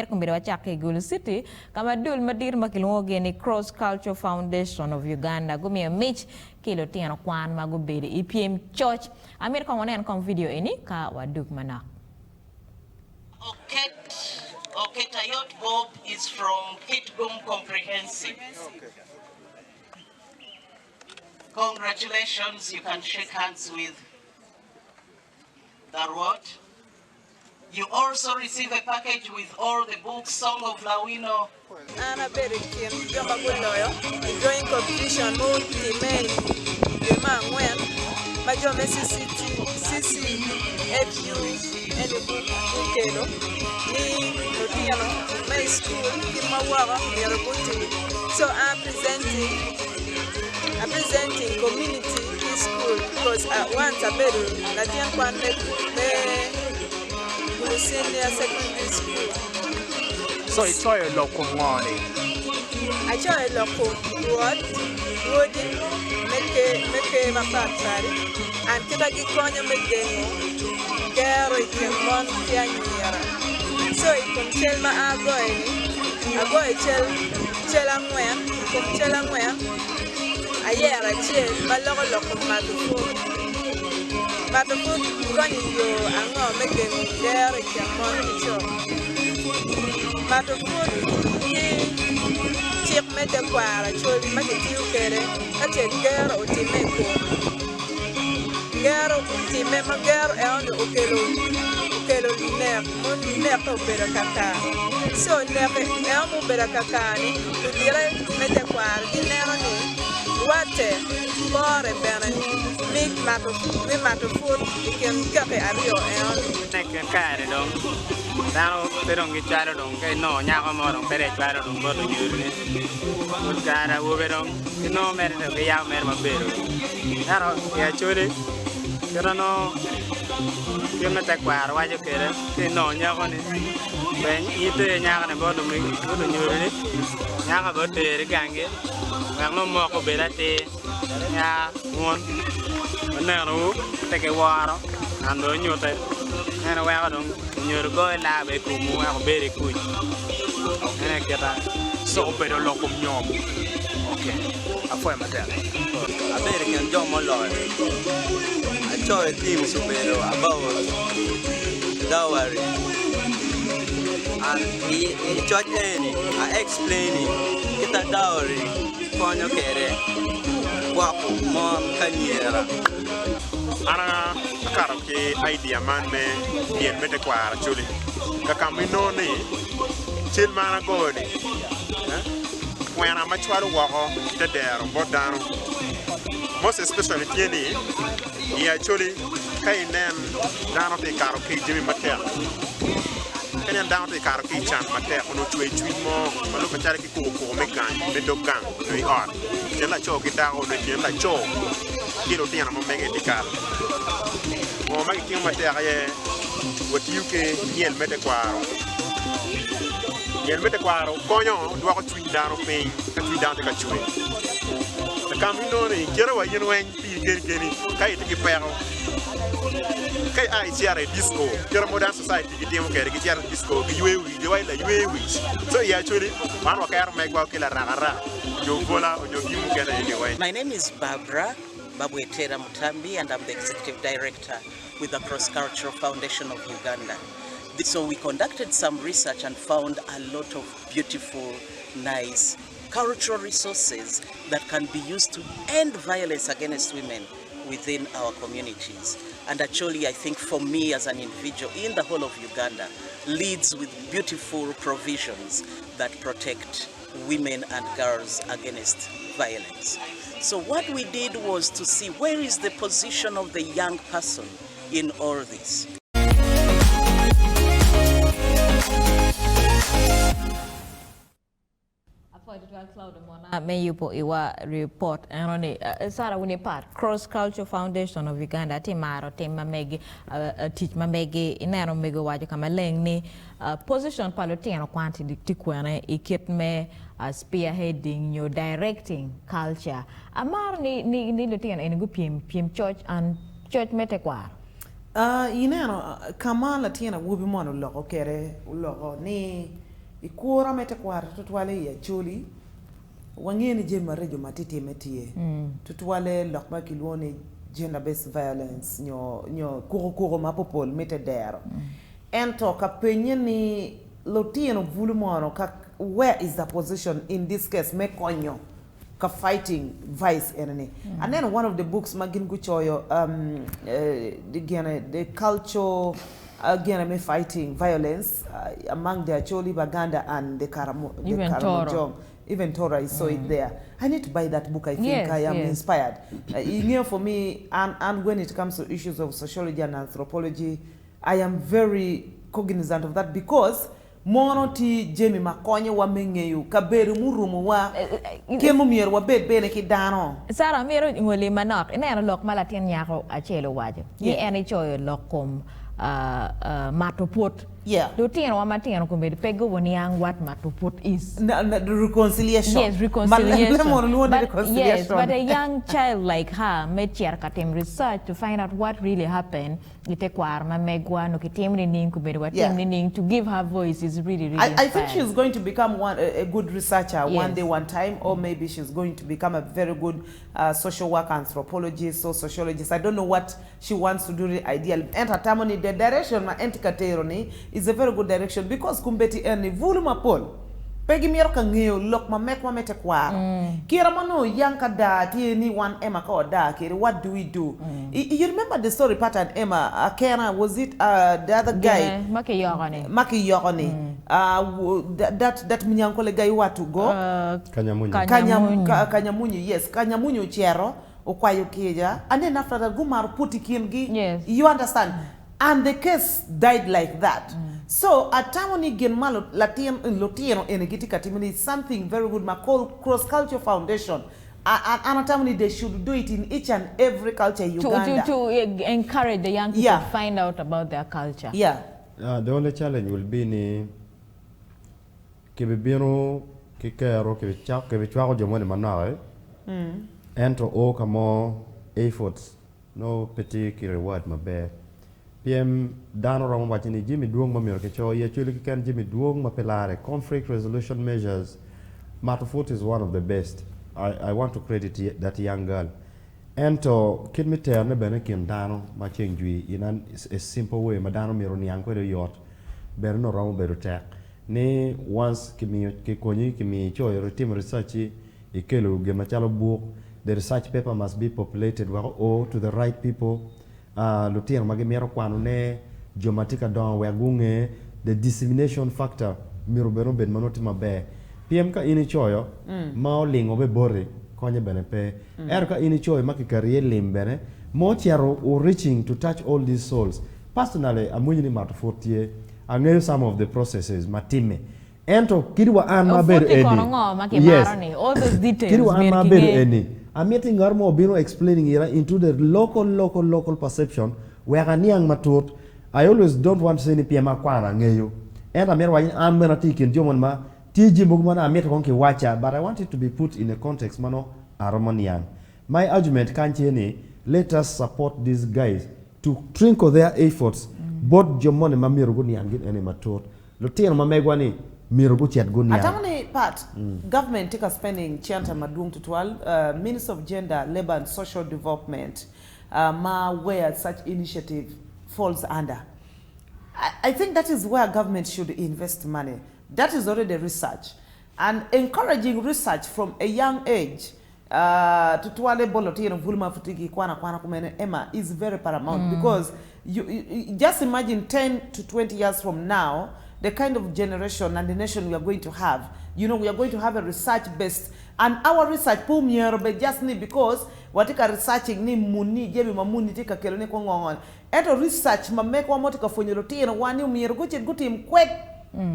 Kumbira chake Gulu City kama dul madir makilungoge ni Cultural Foundation of Uganda gumi mich kilo Lutino Kwan magubiri pyem church amir kwa wana kom video ini ka waduk mana. Okay, Tayot Bob is from Kitgum Comprehensive. Okay. Congratulations, you can shake hands with Darwat. You also receive a package with all the books, Song of Lutino. Ana berikin jomba gucoyo enjoying competition mo timei dema angwen majome sisi FU ene bukelo ni Lutino my school kimawaga yarabuti. So I'm presenting community school because once obedo Lutino Kwan senior secondary school. So it's all a local money. I try a local word, woody, make my party, and Kitagi Konya make Gary Kimon Pianiera. So you can tell my Agoy tell angwen, come tell angwen. I hear a chill, my local mother. But the food running you and not making there is a money. But the food cheap tekwaro, actually make it you get it. That's a girl or Timeko. Girl, Timema girl, and Okelo, never better kaka. So never elmo better kakani, to direct metekwaro, dinner. Water, more than make matter food, you can get a real and take a car. Now they don't get tired of no Yakamon, Pere Claro, go to you. Gara, Uberon, no matter the way out, Maber. Now, actually, you don't know, you're not a choir, why you get it? No, Yakon. When you do a Yakan about to make good on you, Yak about the gang. No more obedo, ya one, no, take a water, and do you take, and a wagon, you're going to have a kumu, very good. And I get that. So obedo local nyom. Okay. A poem at that. American John Malloy. I saw a team obedo about dowry. And he charged any, I explained it, get a dowry. Konyo kere wako mom kanyera ana karo ke idea man me bien mete kwara chuli kaka mino ni chil mana godi when I'm a chwalo wako the there bodano most especially tieni ya chuli kai nem dano te karo ke jimi mater and down the car kitchen, Mater, no twitch more, but look at the cocoa, make gun, the dog gun, we are. Then I choke it down, and like choke. Kilo Tiana, make it the car. Or make you Mater, what you can yell Metequaro. Yell Metequaro, Coyon, do a tweet down of pain, and tweet down the Cachui. The Camino, Kira, you know, and getting, Kai take a pair. Kai I see a disco. Your modern society, you get a disco. You so yeah, actually, one of our make work killer rara. You vola or you get anyway. My name is Barbara Babwetera Mutambi, and I'm the executive director with the Cultural Foundation of Uganda. So we conducted some research and found a lot of beautiful, nice cultural resources that can be used to end violence against women within our communities. And actually, I think for me as an individual in the whole of Uganda, leads with beautiful provisions that protect women and girls against violence. So what we did was to see where is the position of the young person in all this. May you put a report and Sarah Winnie Part, Cultural Foundation of Uganda, Timaro, Tema Megi, teach Megi, Inero Mego Wajaka Lengni, position Lutino Kwan Tikwane, Ikit me spearheading your directing culture. Amar ni Lutino in a pyem church and church metekwar. Ineno, Kama Latina will be monologue, okay, ni ikura mete kwara tutwale ya choli wangeni jema rejo matiti metie tutwale lokma kilwone gender based violence nyo kuro mapopol mete dero ento ka penye ni Lutino vulumono ka where is the position in this case me konyo ka fighting vice enemy and then one of the books magin gucoyo the culture again me fighting violence among the Acoli, Baganda and the Karamojong. Even Torah is so it there. I need to buy that book. I think I am inspired. For me, and when it comes to issues of sociology and anthropology, I am very cognizant of that because monoti jemi makonye wa mengeyu kaberi murumu wa kemu mier wa bene ki dano sara mero ngoli manok ina lok malatien nyako acelo wajo ni ene choyo lokom matoput Lutino wa matino kumbe pego woni yang what matoput is the reconciliation. Yes, reconciliation. Yes, but a young child like her made katem research to find out what really happened. Tekwaro megwa no kitemni ning kumbe wa temni ning to give her voice is really I think she's going to become a good researcher one day one time, or maybe she's going to become a very good social work anthropologist or sociologist. I don't know what she wants to do the ideal entertainment the direction ma entikateroni is a very good direction because kumbeti eni vuluma pol pegi miero ka ngeo lok ma mek ma mete kwaro kira mano yanka da ti ni one Emma ka da kiri what do we do you remember the story pattern Emma Akena was it the other guy Maki Yogoni that minyankole guy watu go Kanyamunyu yes Kanyamunyu chero okwayo kija and then after that gumar puti kingi you understand and the case died like that so atamoni gen malo Lutino enegiti katimini is something very good ma called Cultural Foundation and atamoni they should do it in each and every culture in Uganda to encourage the young people to find out about their culture. The only challenge will be ni kibibiro kikero kibichwako jomoni manawe ento o kamo efforts no petit reward maber pyem dano ramo bachini jimi duong mamiro kecho ye chuli kikan jimi duong mapelare conflict resolution measures matofut is one of the best. I want to credit that young girl ento kid me tell ne bene kin dano ma chengjui in a simple way madano miro ni anko yot bere no ramo bero tek ni once Kimiyo kimi cho team research ikelo ge machalo book. The research paper must be populated to the right people. Lutino magemiero kwanu ne jomatika don wegunge the dissemination factor mirobero ben manoti maber. PM ka ini choyo mao lingo be bore konye benepe. Ka ini choyo makikarie limbene mo chiaro reaching to touch all these souls. Personally, amunyi matofotie I some of the processes matime. Ento kiriwa an maber eni. Yes. All those details. Kiriwa an maber eni. I'm meeting Garmo Bino explaining here into the local perception where Aniang Matut. I always don't want to say any Piema Kwana Ngayo. And I'm here I'm gonna take in Jomonma, TG Mugmana, I met Honki Wacha, but I want it to be put in a context, Mano Aromanian. My argument can't any let us support these guys to trinkle their efforts, both Jomon and Mamiruguni and get any Matut. Lutino Mamegwani. Atamani part government take a spending chanta madung tutwal Minister of Gender, Labor and Social Development where such initiative falls under. I think that is where government should invest money. That is already research and encouraging research from a young age. Tutwale bolotino vulma futiki kwana kumene Emma is very paramount because you just imagine 10 to 20 years from now the kind of generation and the nation we are going to have. You know, we are going to have a research-based, and our research, just because watika researching ni muni, jebi mamuni tika kelone kwa ngongon. Eto research make wa motika fonyoloti na wani umiyeruguchi guti mkwek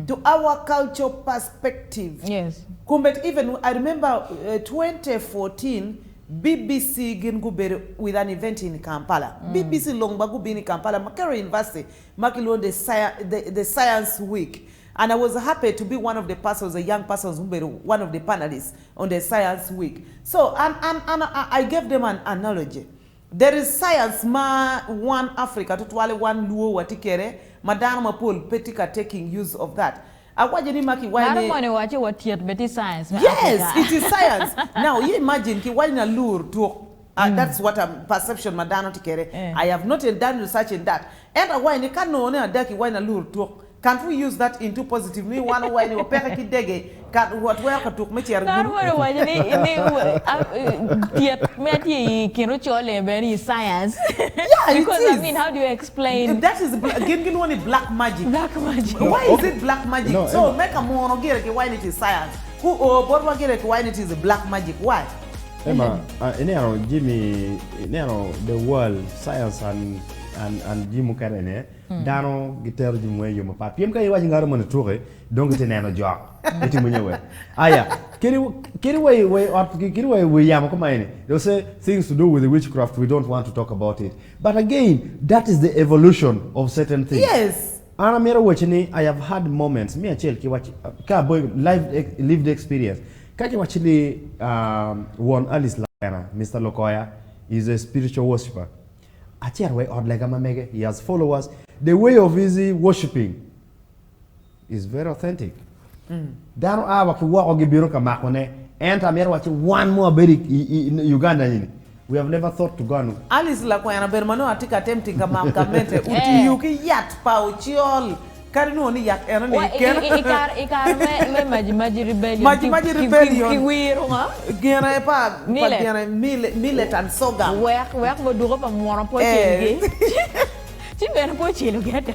to our cultural perspective. Yes. Kumbet even, I remember 2014, BBC gingubere with an event in Kampala. BBC Longbagu in Kampala, Makere University, Makilo the Science Week. And I was happy to be one of the persons, a young person, one of the panelists on the Science Week. So, and I gave them an analogy. There is science, one Africa, tutwale one luo watikere, madana mapul petika taking use of that. Akwaje ni maki wine. Naro mone wache watiet beti science. Yes, it is science. Now you imagine ki wine na lure to that's what perception madano tikere. I have not done research in that. And a wine can no na daki wine na lure to. Can't we use that into positive? Me one wine or peka ki dege can what work to me here. Naro mone wache ni tiet meti kiruchole very science. Yeah, because I mean, how do you explain? That is gin one black magic. Black magic. Why is it black magic? No, so make a mono get why it is science. Who or what get why it is black magic? Why? Emma, Jimmy, the world science and Jim Karene, Dano, guitar Jimwe, you map. Pyem Kai was in Garman Toure, don't get an anno job. It's in way. Aya, Kiriway we Yamakomani. They'll say things to do with the witchcraft, we don't want to talk about it. But again, that is the evolution of certain things. Yes. I have had moments, me and Chelki watch lived experience. Kaji actually won Alice Lana, Mr. Lokoya, is a spiritual worshipper. He has followers. The way of his worshipping is very authentic. Dano awa kiwa ogibiro kamakone, and Tamir watching one more very in Uganda. We have never thought to go on. Alice Lakoya Bermano atika attempting kamamente uti yuki yat pauchiol. Karino ni yak erani ikar me maji rebellion. Maji rebellion. Kiwiro nga. Gena pa gena militant soga. Wek mo duro pa mo po chenge. Chimbe na po chelo gete.